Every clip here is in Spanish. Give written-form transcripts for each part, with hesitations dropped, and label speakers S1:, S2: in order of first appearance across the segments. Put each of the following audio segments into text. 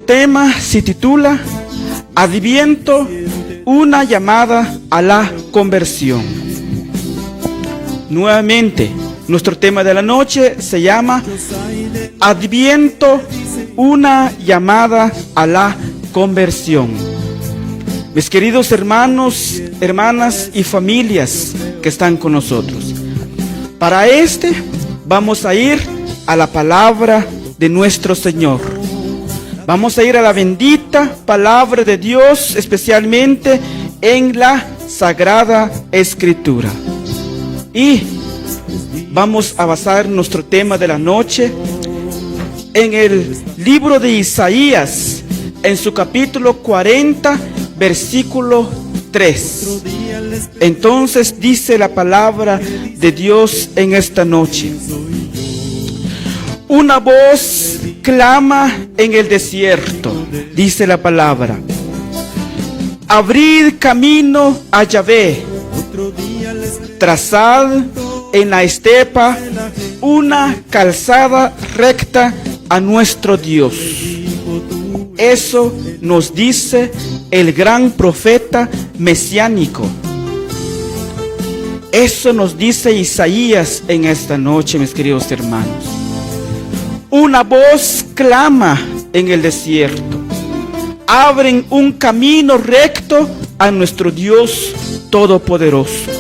S1: tema se titula Adviento, una llamada a la conversión. Nuevamente, nuestro tema de la noche se llama Adviento, una llamada a la conversión. Mis queridos hermanos, hermanas y familias que están con nosotros, para vamos a ir a la palabra de nuestro Señor. Vamos a ir a la bendita palabra de Dios, especialmente en la Sagrada Escritura. Y vamos a basar nuestro tema de la noche en el libro de Isaías, en su capítulo 40, versículo 3. Entonces dice la palabra de Dios en esta noche: una voz clama en el desierto, dice la palabra, abrid camino a Yahvé, trazad en la estepa una calzada recta a nuestro Dios. Eso nos dice el gran profeta mesiánico. Eso nos dice Isaías en esta noche, mis queridos hermanos. Una voz clama en el desierto, abren un camino recto a nuestro Dios Todopoderoso.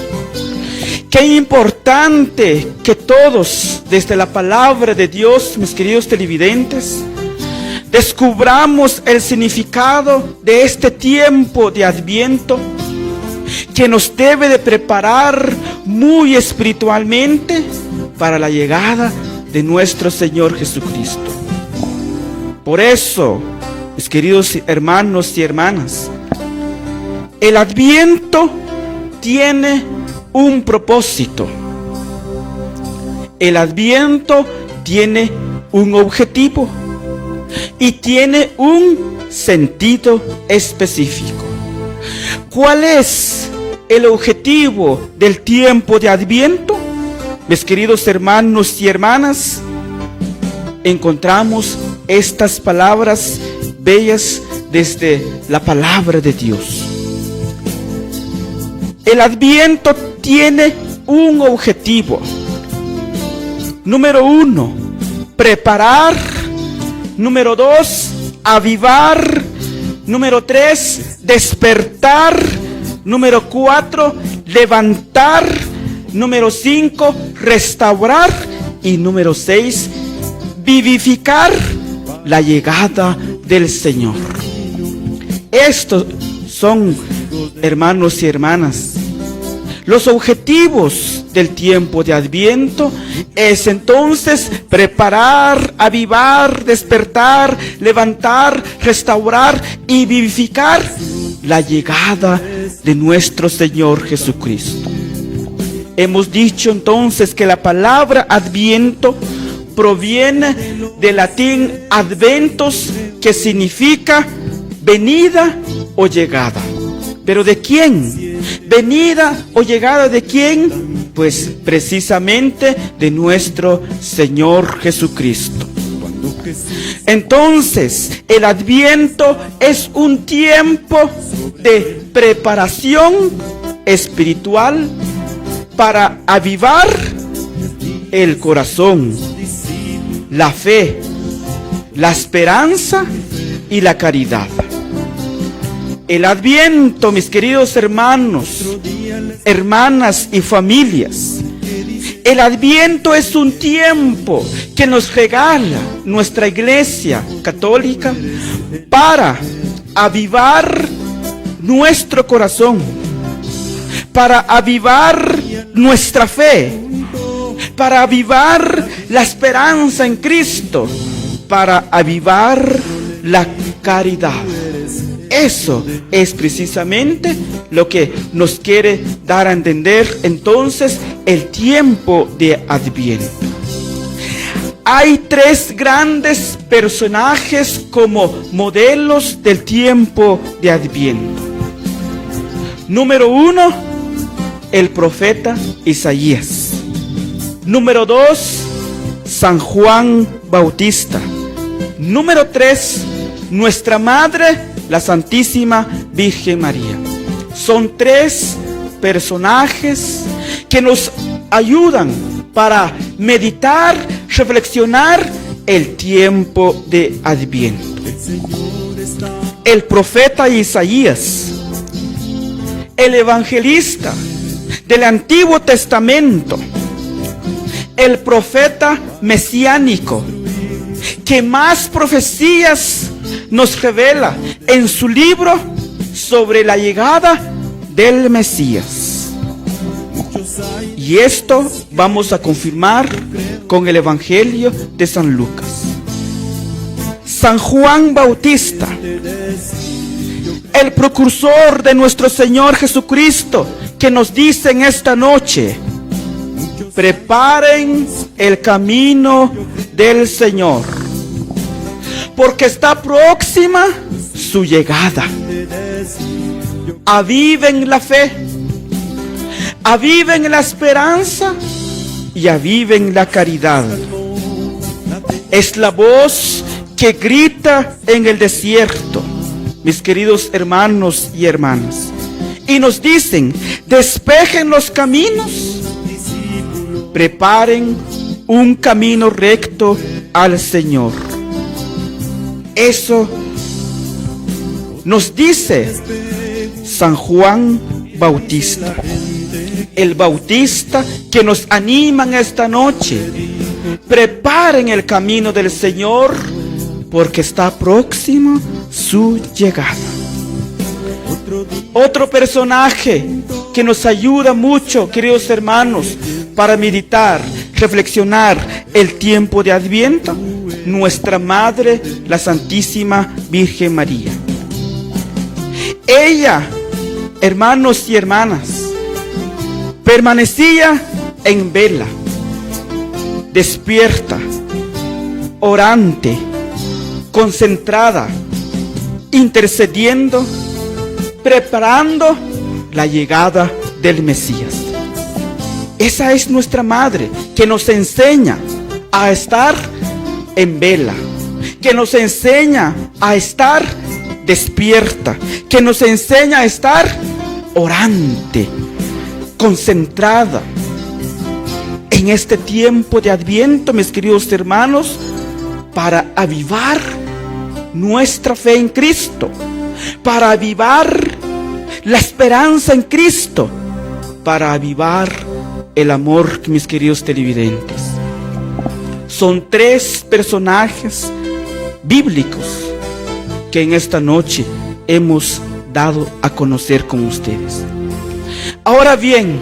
S1: Qué importante que todos, desde la palabra de Dios, mis queridos televidentes, descubramos el significado de este tiempo de Adviento, que nos debe de preparar muy espiritualmente para la llegada de nuestro Señor Jesucristo. Por eso, mis queridos hermanos y hermanas, el Adviento tiene un propósito. El Adviento tiene un objetivo y tiene un sentido específico. ¿Cuál es el objetivo del tiempo de Adviento? Mis queridos hermanos y hermanas, encontramos estas palabras bellas desde la palabra de Dios. El Adviento tiene un objetivo. Número 1, preparar. Número 2, avivar. Número 3, despertar. Número 4, levantar. Número 5, restaurar. Y número 6, vivificar la llegada del Señor. Estos son, hermanos y hermanas, los objetivos del tiempo de Adviento. Es entonces preparar, avivar, despertar, levantar, restaurar y vivificar la llegada de nuestro Señor Jesucristo. Hemos dicho entonces que la palabra Adviento proviene del latín adventus, que significa venida o llegada. ¿Pero de quién? ¿Venida o llegada de quién? Pues precisamente de nuestro Señor Jesucristo. Entonces, el Adviento es un tiempo de preparación espiritual para avivar el corazón, la fe, la esperanza y la caridad. El Adviento, mis queridos hermanos, hermanas y familias, el Adviento es un tiempo que nos regala nuestra Iglesia Católica para avivar nuestro corazón, para avivar nuestra fe, para avivar la esperanza en Cristo, para avivar la caridad. Eso es precisamente lo que nos quiere dar a entender entonces el tiempo de Adviento. Hay tres grandes personajes como modelos del tiempo de Adviento. Número 1, el profeta Isaías. Número 2, San Juan Bautista. Número 3, nuestra Madre, la Santísima Virgen María. Son tres personajes que nos ayudan para meditar, reflexionar el tiempo de Adviento. El profeta Isaías, el evangelista del Antiguo Testamento, el profeta mesiánico, que más profecías nos revela en su libro sobre la llegada del Mesías. Y esto vamos a confirmar con el Evangelio de San Lucas. San Juan Bautista, el precursor de nuestro Señor Jesucristo, que nos dice en esta noche: preparen el camino del Señor, porque está próxima su llegada. Aviven la fe, aviven la esperanza y aviven la caridad. Es la voz que grita en el desierto, mis queridos hermanos y hermanas, y nos dicen: despejen los caminos, preparen un camino recto al Señor. Eso nos dice San Juan Bautista, el Bautista que nos anima en esta noche. Preparen el camino del Señor, porque está próximo su llegada. Otro personaje que nos ayuda mucho, queridos hermanos, para meditar, reflexionar el tiempo de Adviento, nuestra Madre, la Santísima Virgen María. Ella, hermanos y hermanas, permanecía en vela, despierta, orante, concentrada, intercediendo, preparando la llegada del Mesías. Esa es nuestra Madre, que nos enseña a estar en vela, que nos enseña a estar despierta, que nos enseña a estar orante, concentrada. En este tiempo de Adviento, mis queridos hermanos, para avivar nuestra fe en Cristo, para avivar la esperanza en Cristo, para avivar el amor, mis queridos televidentes. Son tres personajes bíblicos que en esta noche hemos dado a conocer con ustedes. Ahora bien,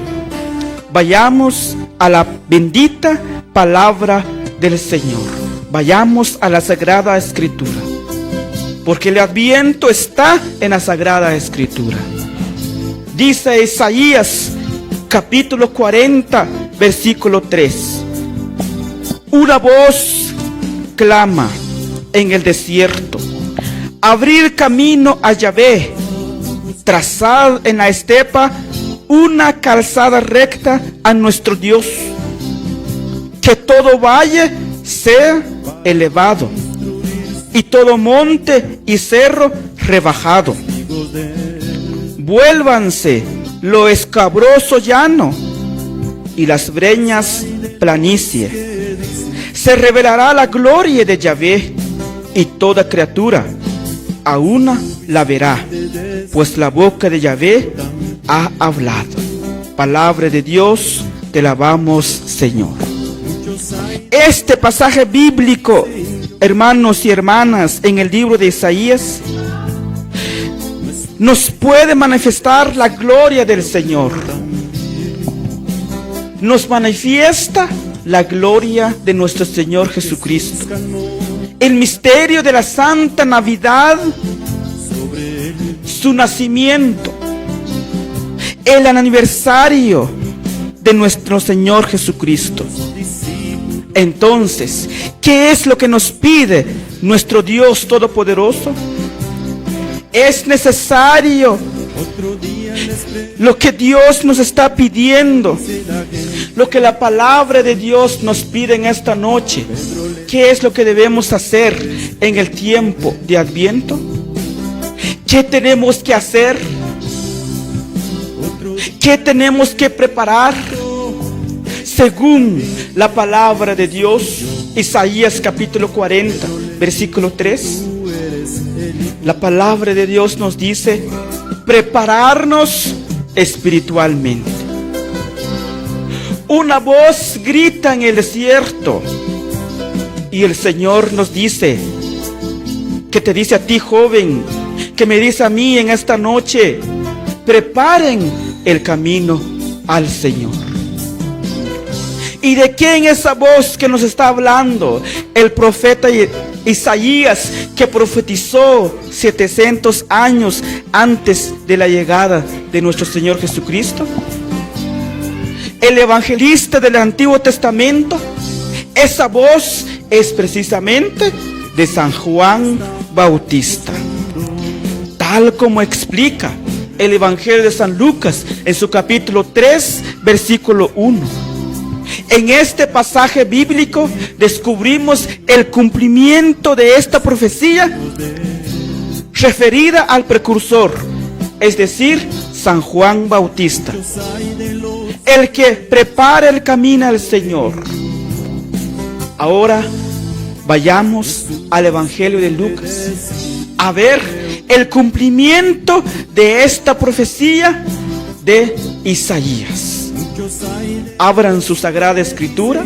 S1: vayamos a la bendita palabra del Señor. Vayamos a la Sagrada Escritura, porque el Adviento está en la Sagrada Escritura. Dice Isaías capítulo 40, versículo 3: una voz clama en el desierto, abrir camino a Yahvé, trazar en la estepa una calzada recta a nuestro Dios. Que todo valle sea elevado y todo monte y cerro rebajado. Vuélvanse lo escabroso llano y las breñas planicie. Se revelará la gloria de Yahvé, y toda criatura a una la verá, pues la boca de Yahvé ha hablado. Palabra de Dios, te alabamos, Señor. Este pasaje bíblico, hermanos y hermanas, en el libro de Isaías, nos puede manifestar la gloria del Señor. Nos manifiesta la gloria de nuestro Señor Jesucristo. El misterio de la Santa Navidad, su nacimiento, el aniversario de nuestro Señor Jesucristo. Entonces, ¿qué es lo que nos pide nuestro Dios Todopoderoso? Es necesario lo que Dios nos está pidiendo, lo que la palabra de Dios nos pide en esta noche. ¿Qué es lo que debemos hacer? en el tiempo de Adviento? ¿Qué tenemos que hacer? ¿Qué tenemos que preparar? Según la palabra de Dios, Isaías capítulo 40, versículo 3, la palabra de Dios nos dice: prepararnos espiritualmente. Una voz grita en el desierto y el Señor nos dice, que te dice a ti, joven, que me dice a mí en esta noche: preparen el camino al Señor. ¿Y de quién es esa voz que nos está hablando? El profeta Isaías, que profetizó 700 años antes de la llegada de nuestro Señor Jesucristo. El evangelista del Antiguo Testamento, esa voz es precisamente de San Juan Bautista, tal como explica el Evangelio de San Lucas en su capítulo 3, versículo 1. En este pasaje bíblico descubrimos el cumplimiento de esta profecía referida al precursor, es decir, San Juan Bautista, el que prepara el camino al Señor. Ahora vayamos al Evangelio de Lucas a ver el cumplimiento de esta profecía de Isaías. Abran su Sagrada Escritura.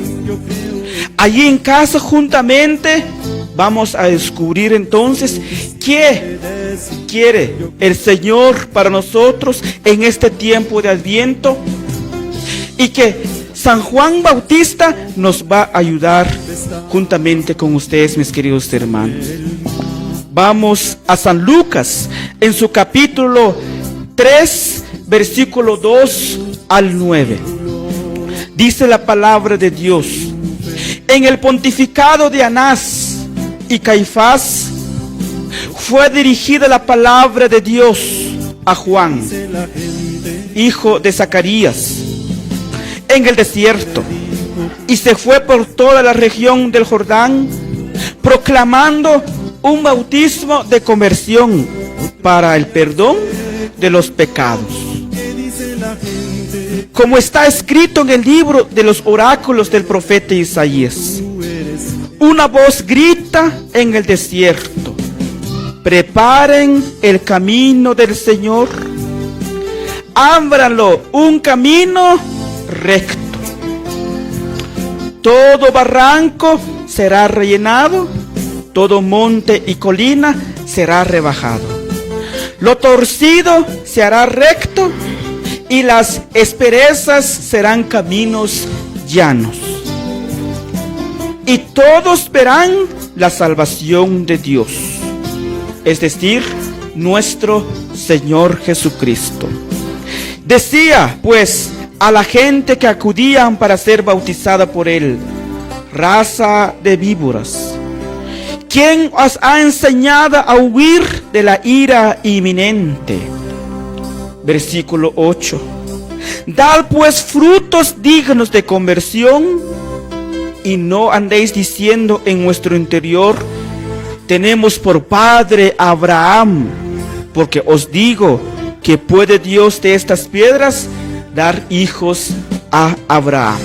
S1: Allí en casa juntamente vamos a descubrir entonces qué quiere el Señor para nosotros en este tiempo de Adviento, y que San Juan Bautista nos va a ayudar juntamente con ustedes, mis queridos hermanos. Vamos a San Lucas en su capítulo 3, versículo 2 al 9. Dice la palabra de Dios: en el pontificado de Anás y Caifás fue dirigida la palabra de Dios a Juan, hijo de Zacarías, en el desierto, y se fue por toda la región del Jordán, proclamando un bautismo de conversión para el perdón de los pecados, como está escrito en el libro de los oráculos del profeta Isaías. Una voz grita en el desierto: preparen el camino del Señor, ábranlo un camino recto. Todo barranco será rellenado, todo monte y colina será rebajado. Lo torcido se hará recto y las asperezas serán caminos llanos. Y todos verán la salvación de Dios, es decir, nuestro Señor Jesucristo. Decía pues a la gente que acudían para ser bautizada por él: raza de víboras, ¿quién os ha enseñado a huir de la ira inminente? Versículo 8. Dad pues frutos dignos de conversión, y no andéis diciendo en vuestro interior: tenemos por padre a Abraham, porque os digo que puede Dios de estas piedras dar hijos a Abraham.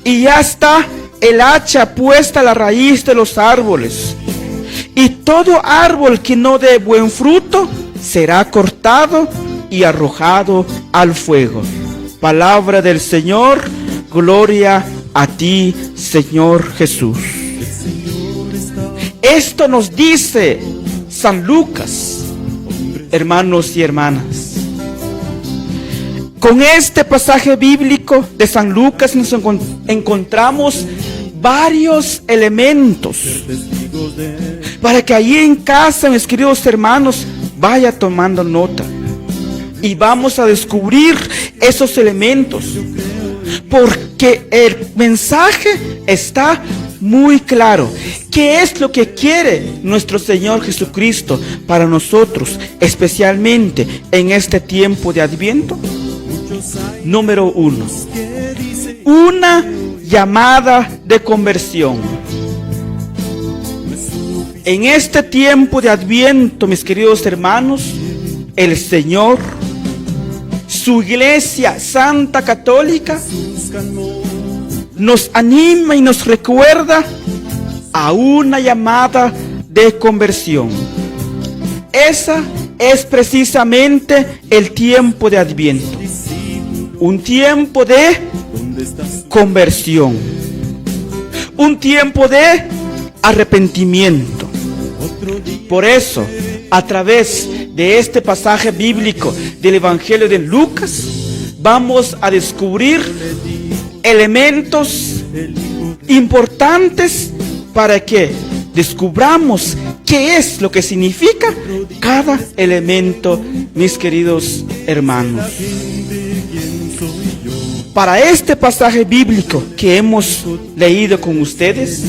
S1: Y ya está el hacha puesta a la raíz de los árboles, y todo árbol que no dé buen fruto será cortado y arrojado al fuego. Palabra del Señor. Gloria a ti, Señor Jesús. Esto nos dice San Lucas, hermanos y hermanas. Con este pasaje bíblico de San Lucas nos encontramos varios elementos para que allí en casa, mis queridos hermanos, vaya tomando nota y vamos a descubrir esos elementos, porque el mensaje está muy claro. ¿Qué es lo que quiere nuestro Señor Jesucristo para nosotros, especialmente en este tiempo de Adviento? Número 1, una llamada de conversión. En este tiempo de Adviento, mis queridos hermanos, el Señor, su Iglesia Santa Católica, nos anima y nos recuerda a una llamada de conversión. Esa es precisamente el tiempo de Adviento, un tiempo de conversión, un tiempo de arrepentimiento. Por eso, a través de este pasaje bíblico del Evangelio de Lucas, vamos a descubrir elementos importantes para que descubramos qué es lo que significa cada elemento, mis queridos hermanos. Para este pasaje bíblico que hemos leído con ustedes,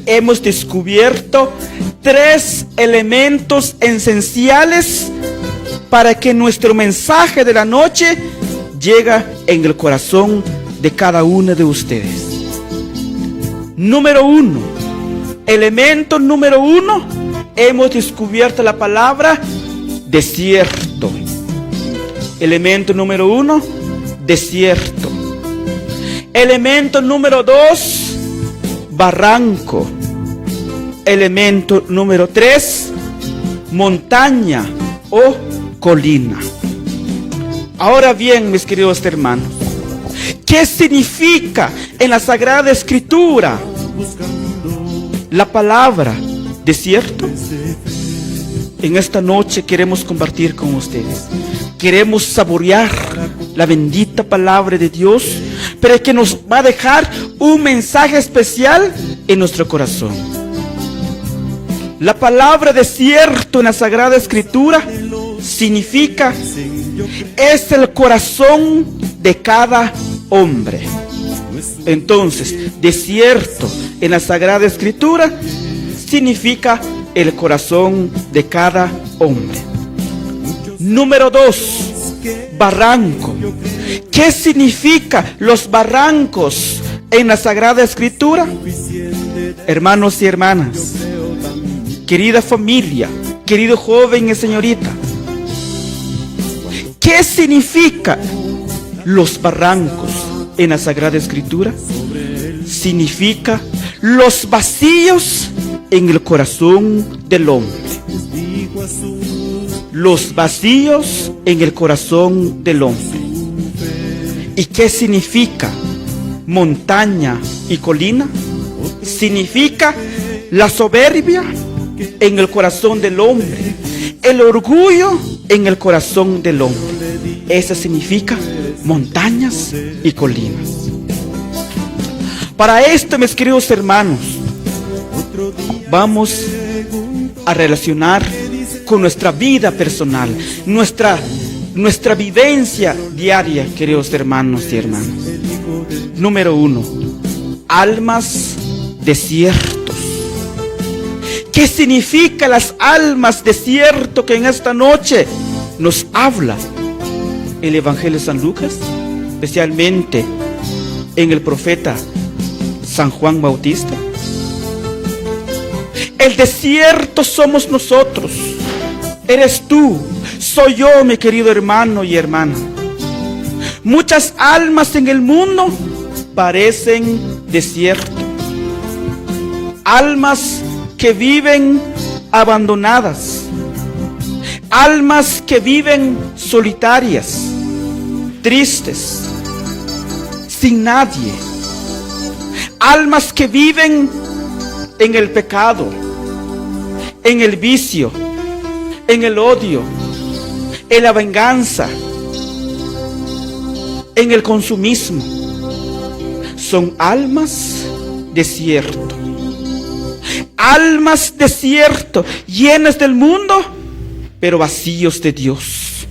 S1: hemos descubierto 3 elementos esenciales para que nuestro mensaje de la noche llegue en el corazón de cada uno de ustedes. Número 1, elemento número 1, hemos descubierto la palabra desierto. Elemento número 1, desierto. Elemento número 2, barranco. Elemento número 3, montaña o colina. Ahora bien, mis queridos hermanos, ¿qué significa en la Sagrada Escritura la palabra desierto? En esta noche queremos compartir con ustedes. Queremos saborear la bendita palabra de Dios, pero que nos va a dejar un mensaje especial en nuestro corazón. La palabra desierto en la Sagrada Escritura significa, es el corazón de cada hombre. Entonces, desierto en la Sagrada Escritura significa el corazón de cada hombre. Número 2, barranco. ¿Qué significa los barrancos en la Sagrada Escritura? Hermanos y hermanas, querida familia, querido joven y señorita, ¿qué significa los barrancos en la Sagrada Escritura? Significa los vacíos en el corazón del hombre. Los vacíos en el corazón del hombre. ¿Y qué significa montaña y colina? Significa la soberbia en el corazón del hombre, el orgullo en el corazón del hombre. Eso significa montañas y colinas. Para esto, mis queridos hermanos, vamos a relacionar con nuestra vida personal, nuestra vivencia diaria, queridos hermanos y hermanas. Número 1, almas desiertos. ¿Qué significa las almas desierto que en esta noche nos habla el Evangelio de San Lucas, especialmente en el profeta San Juan Bautista? El desierto somos nosotros, eres tú, soy yo, mi querido hermano y hermana. Muchas almas en el mundo parecen desierto. Almas que viven abandonadas. Almas que viven solitarias, tristes, sin nadie. Almas que viven en el pecado, en el vicio, en el odio, en la venganza, en el consumismo. Son almas desierto. Almas desierto, llenas del mundo, pero vacíos de Dios.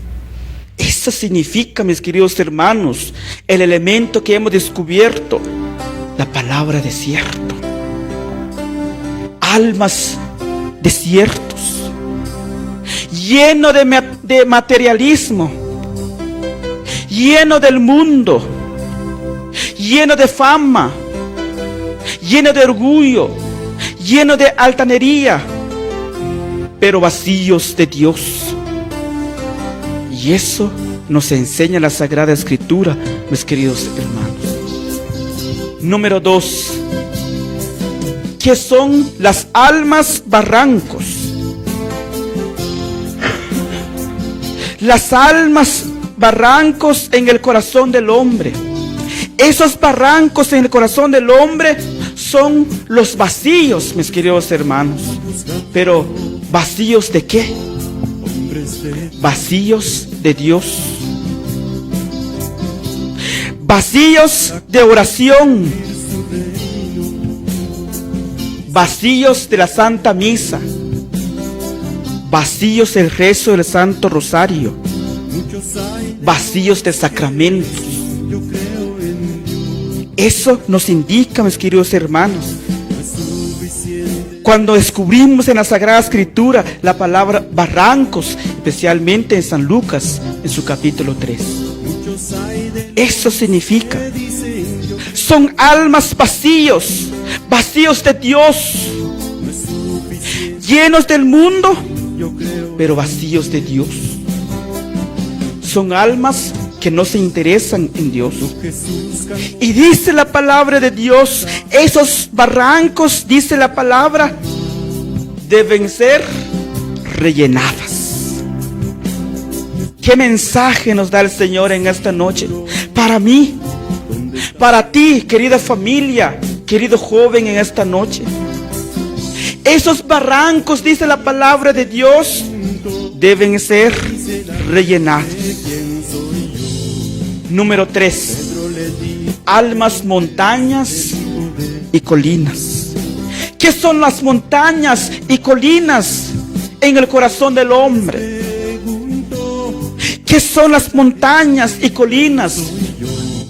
S1: Eso significa, mis queridos hermanos, el elemento que hemos descubierto, la palabra desierto. Almas desiertos, lleno de materialismo, lleno del mundo, lleno de fama, lleno de orgullo, lleno de altanería, pero vacíos de Dios. Y eso nos enseña la Sagrada Escritura, mis queridos hermanos. Número 2. ¿Qué son las almas barrancos? Las almas barrancos en el corazón del hombre. Esos barrancos en el corazón del hombre son los vacíos, mis queridos hermanos. Pero, ¿vacíos de qué? Vacíos de Dios. Vacíos de oración. Vacíos de la Santa Misa. Vacíos del rezo del Santo Rosario. Vacíos de sacramentos. Eso nos indica, mis queridos hermanos, cuando descubrimos en la Sagrada Escritura la palabra barrancos, especialmente en San Lucas, en su capítulo 3. Eso significa, son almas vacíos, vacíos de Dios, llenos del mundo, pero vacíos de Dios. Son almas que no se interesan en Dios. Y dice la palabra de Dios, esos barrancos, dice la palabra, deben ser rellenadas. ¿Qué mensaje nos da el Señor en esta noche? Para mí, para ti, querida familia, querido joven, en esta noche. Esos barrancos, dice la palabra de Dios, deben ser rellenados. Número 3. Almas, montañas y colinas. ¿Qué son las montañas y colinas en el corazón del hombre? ¿Qué son las montañas y colinas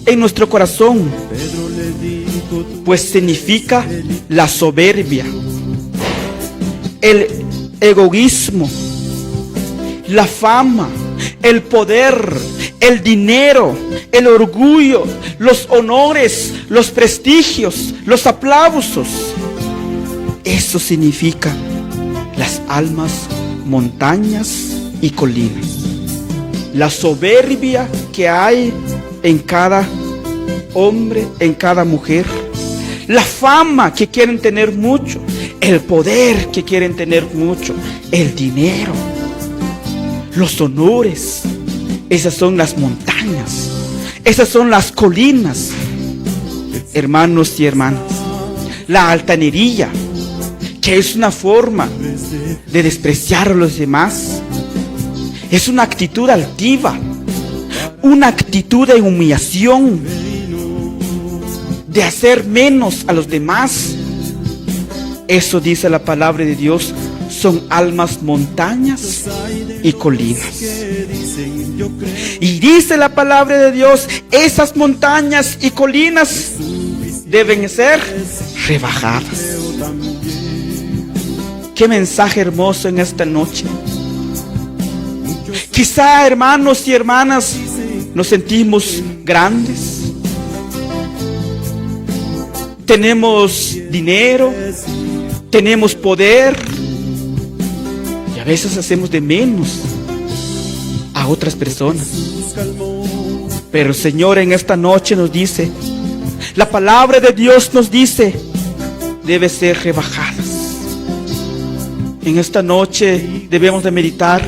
S1: en nuestro corazón? Pues significa la soberbia, el egoísmo, la fama, el poder, el dinero, el orgullo, los honores, los prestigios, los aplausos. Eso significa las almas, montañas y colinas. La soberbia que hay en cada hombre, en cada mujer. La fama que quieren tener mucho. El poder que quieren tener mucho. El dinero. Los honores. Esas son las montañas. Esas son las colinas. Hermanos y hermanas, la altanería, que es una forma de despreciar a los demás, es una actitud altiva, una actitud de humillación, de hacer menos a los demás. Eso dice la palabra de Dios, son almas, montañas y colinas. Y dice la palabra de Dios, esas montañas y colinas deben ser rebajadas. Qué mensaje hermoso en esta noche. Quizá, hermanos y hermanas, nos sentimos grandes. Tenemos dinero, tenemos poder, y a veces hacemos de menos a otras personas. Pero el Señor en esta noche nos dice, la palabra de Dios nos dice, debe ser rebajadas. En esta noche debemos de meditar.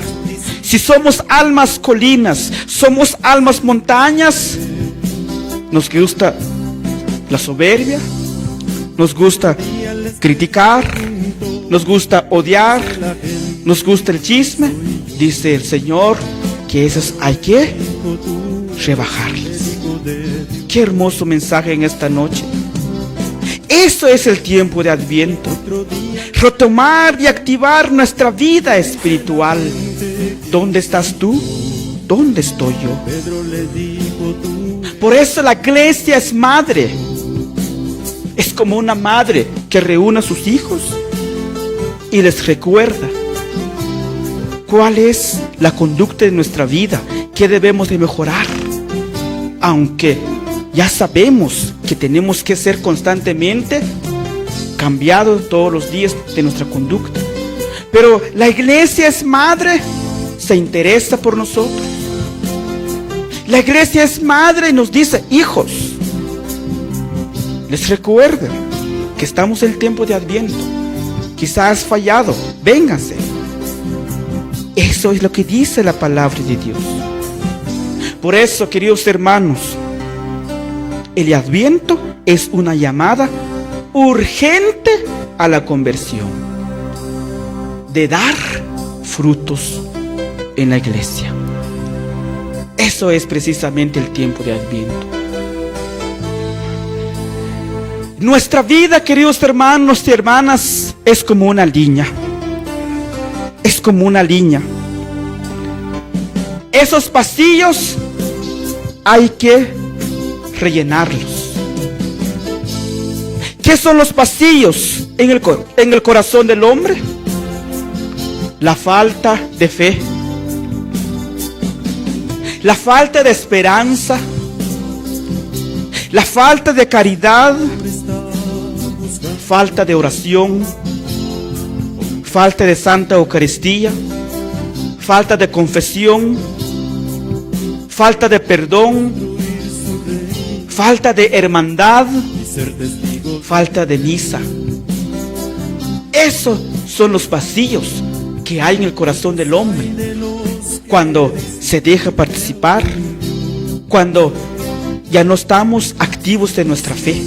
S1: Si somos almas colinas, somos almas montañas, nos gusta la soberbia, nos gusta criticar, nos gusta odiar, nos gusta el chisme. Dice el Señor que esas hay que rebajarlas. Qué hermoso mensaje en esta noche. Eso es el tiempo de Adviento. Retomar y activar nuestra vida espiritual. ¿Dónde estás tú? ¿Dónde estoy yo? Por eso la iglesia es madre. Es como una madre que reúne a sus hijos y les recuerda cuál es la conducta de nuestra vida, qué debemos de mejorar. Aunque ya sabemos que tenemos que ser constantemente cambiados todos los días de nuestra conducta. Pero la iglesia es madre, se interesa por nosotros. La iglesia es madre y nos dice: hijos, les recuerdo que estamos en el tiempo de Adviento. Quizás has fallado, vénganse. Eso es lo que dice la palabra de Dios. Por eso, queridos hermanos, el Adviento es una llamada urgente a la conversión, de dar frutos en la iglesia. Eso es precisamente el tiempo de Adviento. Nuestra vida, queridos hermanos y hermanas, es como una línea. Es como una línea. Esos pasillos hay que rellenarlos. ¿Qué son los pasillos en el corazón del hombre? La falta de fe, la falta de esperanza, la falta de caridad, falta de oración, falta de Santa Eucaristía, falta de confesión, falta de perdón, falta de hermandad, falta de misa. Esos son los vacíos que hay en el corazón del hombre cuando se deja participar, cuando ya no estamos activos en nuestra fe.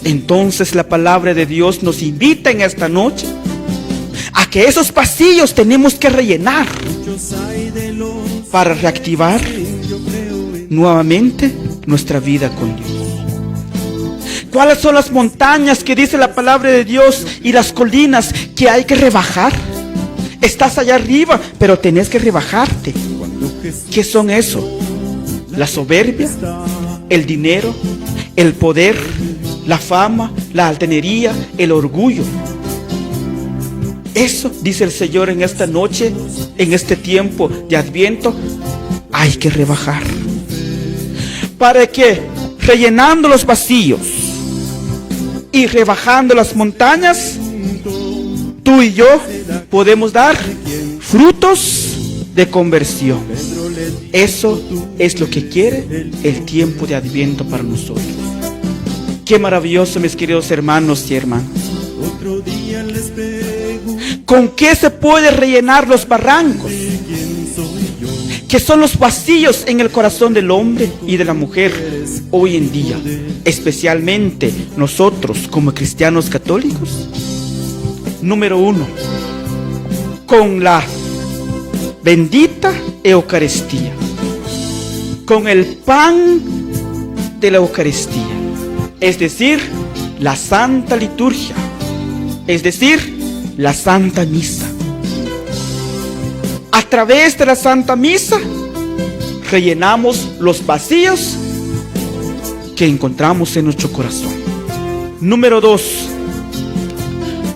S1: Entonces la palabra de Dios nos invita en esta noche a que esos pasillos tenemos que rellenar para reactivar nuevamente nuestra vida con Dios. ¿Cuáles son las montañas que dice la palabra de Dios y las colinas que hay que rebajar? Estás allá arriba, pero tenés que rebajarte. ¿Qué son eso? La soberbia, el dinero, el poder, la fama, la altanería, el orgullo. Eso dice el Señor en esta noche, en este tiempo de Adviento, hay que rebajar. ¿Para qué? Rellenando los vacíos y rebajando las montañas, tú y yo podemos dar frutos de conversión. Eso es lo que quiere el tiempo de Adviento para nosotros. Qué maravilloso, mis queridos hermanos y hermanas. ¿Con qué se puede rellenar los barrancos? Que son los vacíos en el corazón del hombre y de la mujer hoy en día, especialmente nosotros como cristianos católicos. Número 1, con la bendita Eucaristía, con el pan de la Eucaristía, es decir, la Santa Liturgia, es decir, la Santa Misa. A través de la Santa Misa rellenamos los vacíos que encontramos en nuestro corazón. Número 2,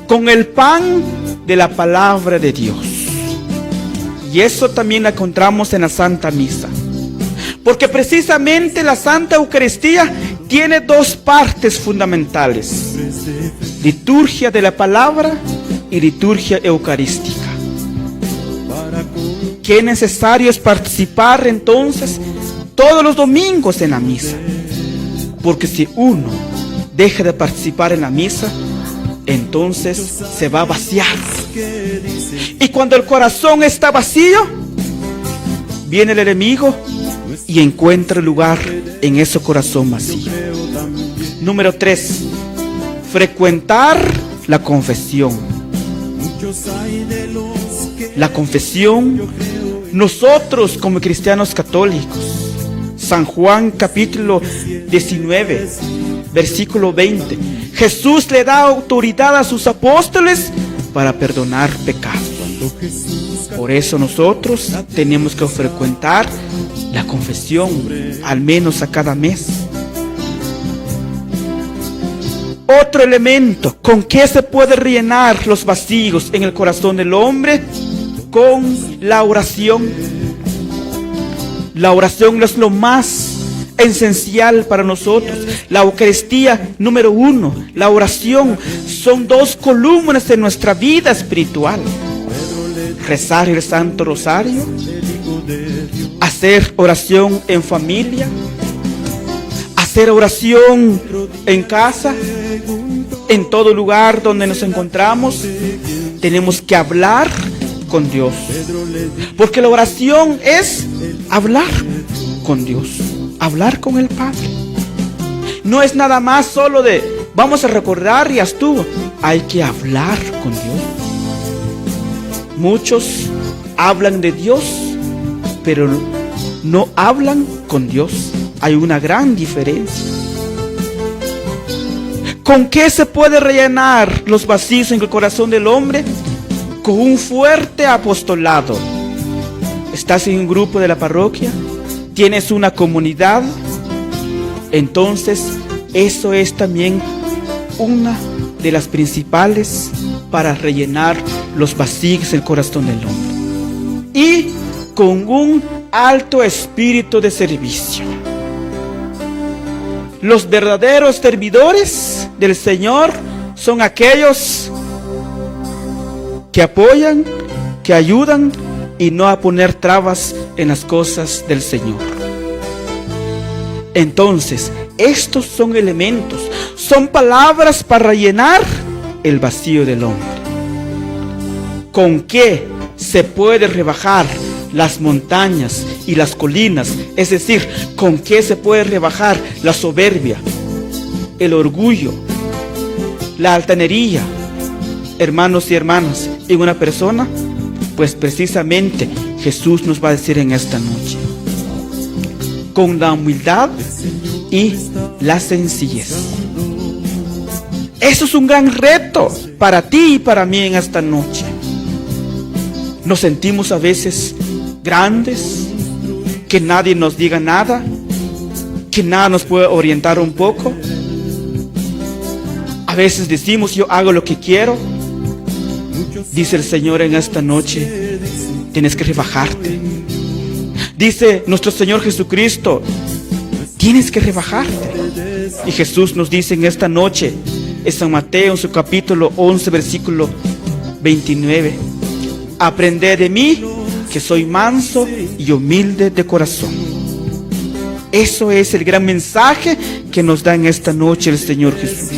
S1: con el pan de la palabra de Dios. Y eso también lo encontramos en la Santa Misa. Porque precisamente la Santa Eucaristía tiene dos partes fundamentales: liturgia de la palabra y liturgia eucarística. Qué necesario es participar entonces todos los domingos en la misa. Porque si uno deja de participar en la misa, entonces se va a vaciar. Y cuando el corazón está vacío, viene el enemigo y encuentra lugar en ese corazón vacío. Número 3, frecuentar la confesión. La confesión, nosotros como cristianos católicos, San Juan capítulo 19, versículo 20, Jesús le da autoridad a sus apóstoles para perdonar pecados. Por eso nosotros tenemos que frecuentar la confesión al menos a cada mes. Otro elemento, ¿con qué se puede rellenar los vacíos en el corazón del hombre? Con la oración. La oración es lo más esencial para nosotros. La Eucaristía, número 1, la oración, son 2 columnas de nuestra vida espiritual. Rezar el Santo Rosario, hacer oración en familia, hacer oración en casa, en todo lugar donde nos encontramos. Tenemos que hablar con Dios, porque la oración es hablar con Dios, hablar con el Padre. No es nada más solo de vamos a recordar y ya estuvo. Hay que hablar con Dios. Muchos hablan de Dios, pero no hablan con Dios. Hay una gran diferencia. ¿Con qué se puede rellenar los vacíos en el corazón del hombre? Con un fuerte apostolado. ¿Estás en un grupo de la parroquia? ¿Tienes una comunidad? Entonces, eso es también una de las principales para rellenar los vacíos en el corazón del hombre. Y con un alto espíritu de servicio. Los verdaderos servidores del Señor son aquellos que apoyan, que ayudan y no a poner trabas en las cosas del Señor. Entonces, estos son elementos, son palabras para llenar el vacío del hombre. ¿Con qué se puede rebajar las montañas y las colinas? Es decir, ¿con qué se puede rebajar la soberbia, el orgullo, la altanería, hermanos y hermanas, en una persona? Pues precisamente Jesús nos va a decir en esta noche, con la humildad y la sencillez. Eso es un gran reto para ti y para mí en esta noche. Nos sentimos a veces grandes, que nadie nos diga nada, que nada nos puede orientar un poco. A veces decimos, yo hago lo que quiero. Dice el Señor en esta noche, tienes que rebajarte. Dice nuestro Señor Jesucristo, tienes que rebajarte. Y Jesús nos dice en esta noche, en San Mateo, en su capítulo 11, versículo 29, aprended de mí, que soy manso y humilde de corazón. Eso es el gran mensaje que nos da en esta noche el Señor Jesús.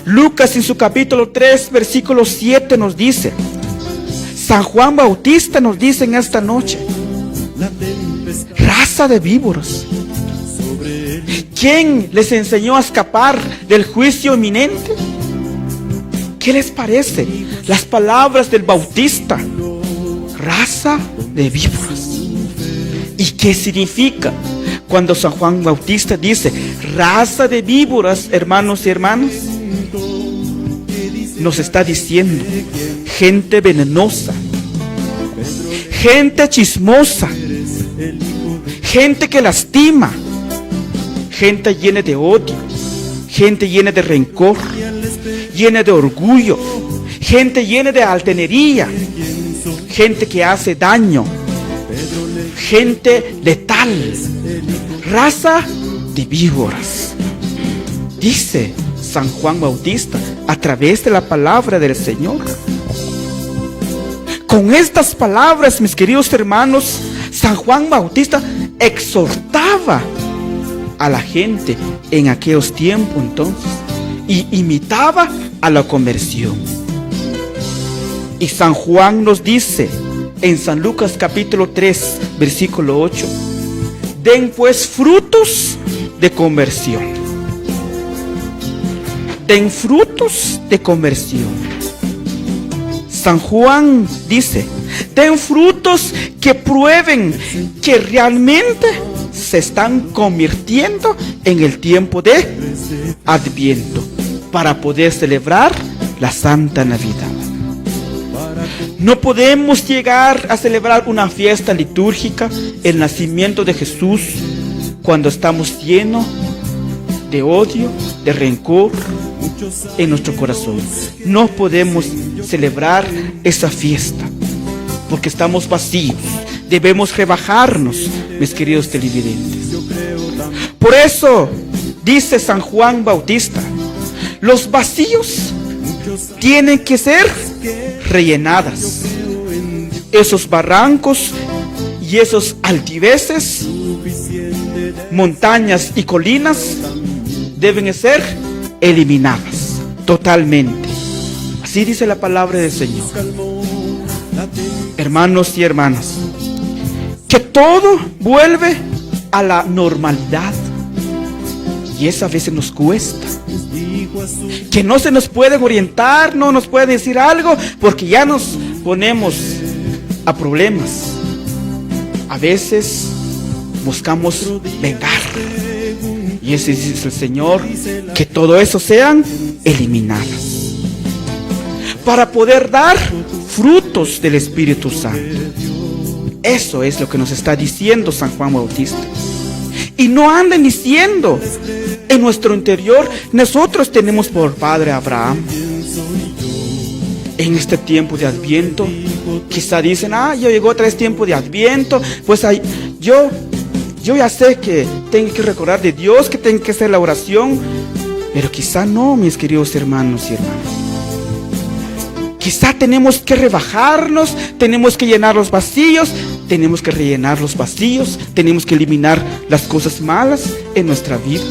S1: Lucas en su capítulo 3, versículo 7 nos dice, San Juan Bautista nos dice en esta noche, raza de víboras, ¿quién les enseñó a escapar del juicio inminente? ¿Qué les parece las palabras del Bautista? Raza de víboras. ¿Y qué significa cuando San Juan Bautista dice raza de víboras, hermanos y hermanas? Nos está diciendo gente venenosa, gente chismosa, gente que lastima, gente llena de odio, gente llena de rencor, llena de orgullo, gente llena de altanería, gente que hace daño, gente letal, raza de víboras. Dice San Juan Bautista a través de la palabra del Señor. Con estas palabras, mis queridos hermanos, San Juan Bautista exhortaba a la gente en aquellos tiempos entonces y imitaba a la conversión. Y San Juan nos dice en San Lucas capítulo 3, versículo 8, den pues frutos de conversión. Den frutos de conversión. San Juan dice, den frutos que prueben que realmente se están convirtiendo en el tiempo de Adviento para poder celebrar la Santa Navidad. No podemos llegar a celebrar una fiesta litúrgica, el nacimiento de Jesús, cuando estamos llenos de odio, de rencor en nuestro corazón. No podemos celebrar esa fiesta porque estamos vacíos. Debemos rebajarnos, mis queridos televidentes. Por eso dice San Juan Bautista, los vacíos tienen que ser rellenadas. Esos barrancos y esos altiveces, montañas y colinas deben ser eliminadas totalmente. Así dice la palabra del Señor. Hermanos y hermanas, que todo vuelve a la normalidad, y eso a veces nos cuesta, que no se nos puede orientar, no nos puede decir algo, porque ya nos ponemos a problemas. A veces buscamos vengar, y ese dice el Señor, que todo eso sean eliminadas, para poder dar frutos del Espíritu Santo. Eso es lo que nos está diciendo San Juan Bautista. Y no anden diciendo en nuestro interior, nosotros tenemos por padre a Abraham. En este tiempo de Adviento, quizá dicen, ya llegó otra vez tiempo de Adviento, pues yo ya sé que tengo que recordar de Dios, que tengo que hacer la oración, pero quizá no, mis queridos hermanos y hermanas. Quizá tenemos que rebajarnos, tenemos que llenar los vacíos, tenemos que rellenar los vacíos, tenemos que eliminar las cosas malas en nuestra vida.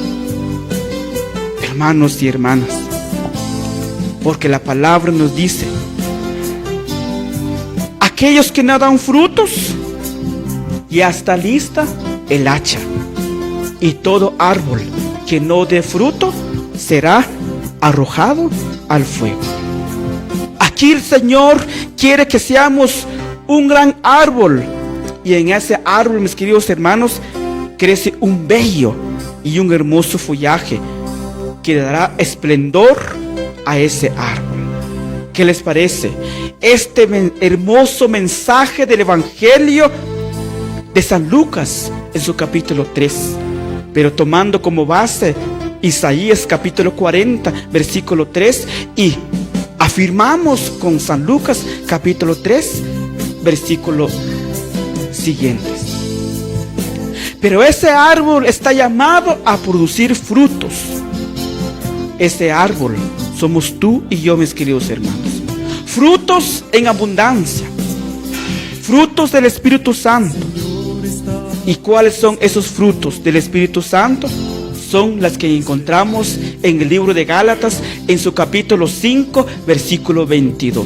S1: Hermanos y hermanas, porque la palabra nos dice, aquellos que no dan frutos, ya está lista el hacha, y todo árbol que no dé fruto será arrojado al fuego. Aquí el Señor quiere que seamos un gran árbol, y en ese árbol, mis queridos hermanos, crece un bello y un hermoso follaje que dará esplendor a ese árbol. ¿Qué les parece? Este hermoso mensaje del Evangelio de San Lucas en su capítulo 3, pero tomando como base Isaías capítulo 40, versículo 3, y afirmamos con San Lucas capítulo 3, versículo siguientes. Pero ese árbol está llamado a producir frutos. Ese árbol somos tú y yo, mis queridos hermanos. Frutos en abundancia, frutos del Espíritu Santo. ¿Y cuáles son esos frutos del Espíritu Santo? Son las que encontramos en el libro de Gálatas, en su capítulo 5, versículo 22.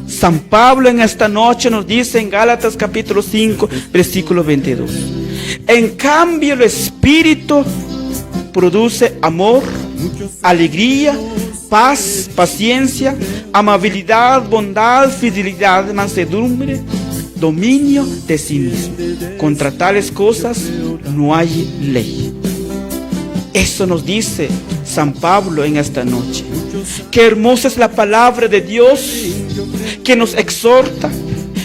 S1: San Pablo en esta noche nos dice en Gálatas capítulo 5, versículo 22. En cambio, el Espíritu produce amor, alegría, paz, paciencia, amabilidad, bondad, fidelidad, mansedumbre, dominio de sí mismo. Contra tales cosas no hay ley. Eso nos dice San Pablo en esta noche. Qué hermosa es la palabra de Dios, que nos exhorta,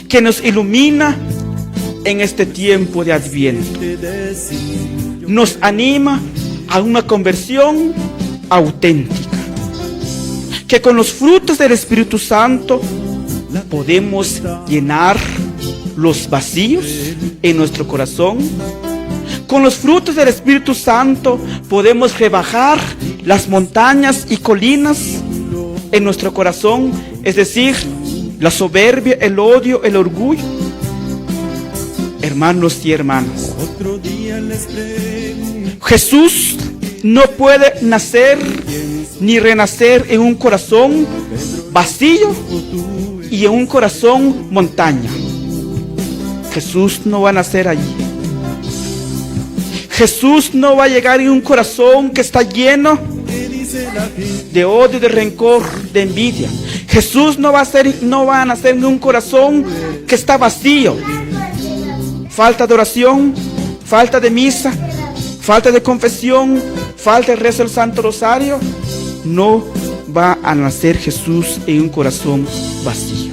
S1: que nos ilumina en este tiempo de Adviento. Nos anima a una conversión auténtica, que con los frutos del Espíritu Santo podemos llenar los vacíos en nuestro corazón. Con los frutos del Espíritu Santo podemos rebajar las montañas y colinas en nuestro corazón, es decir, la soberbia, el odio, el orgullo. Hermanos y hermanas, Jesús no puede nacer ni renacer en un corazón vacío y en un corazón montaña. Jesús no va a nacer allí. Jesús no va a llegar en un corazón que está lleno de odio, de rencor, de envidia. Jesús no va a nacer en un corazón que está vacío. Falta de oración, falta de misa, falta de confesión, falta de rezo del Santo Rosario. No va a nacer Jesús en un corazón vacío.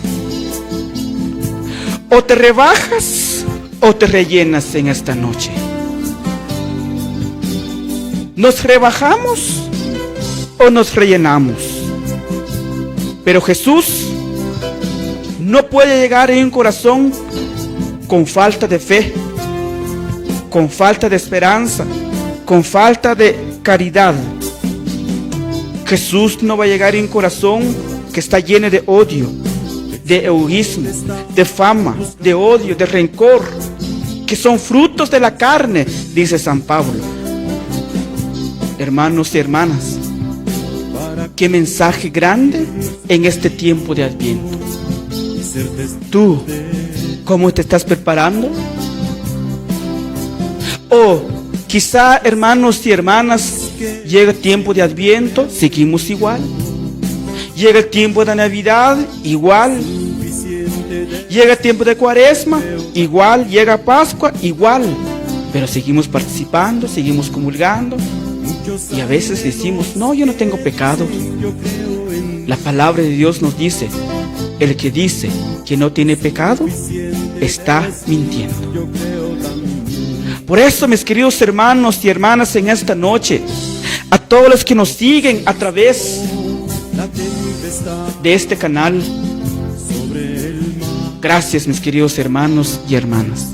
S1: O te rebajas o te rellenas en esta noche. ¿Nos rebajamos o nos rellenamos? Pero Jesús no puede llegar en un corazón con falta de fe, con falta de esperanza, con falta de caridad, Jesús no va a llegar en un corazón que está lleno de odio, de egoísmo, de fama, de odio, de rencor, que son frutos de la carne, dice San Pablo. Hermanos y hermanas, qué mensaje grande en este tiempo de Adviento. ¿Tú cómo te estás preparando? O quizá, hermanos y hermanas, llega el tiempo de Adviento, seguimos igual. Llega el tiempo de Navidad, igual. Llega el tiempo de Cuaresma, igual. Llega Pascua, igual. Pero seguimos participando, seguimos comulgando. Y a veces decimos, no, yo no tengo pecado. La palabra de Dios nos dice, el que dice que no tiene pecado, está mintiendo. Por eso, mis queridos hermanos y hermanas, en esta noche, a todos los que nos siguen a través de este canal, gracias, mis queridos hermanos y hermanas.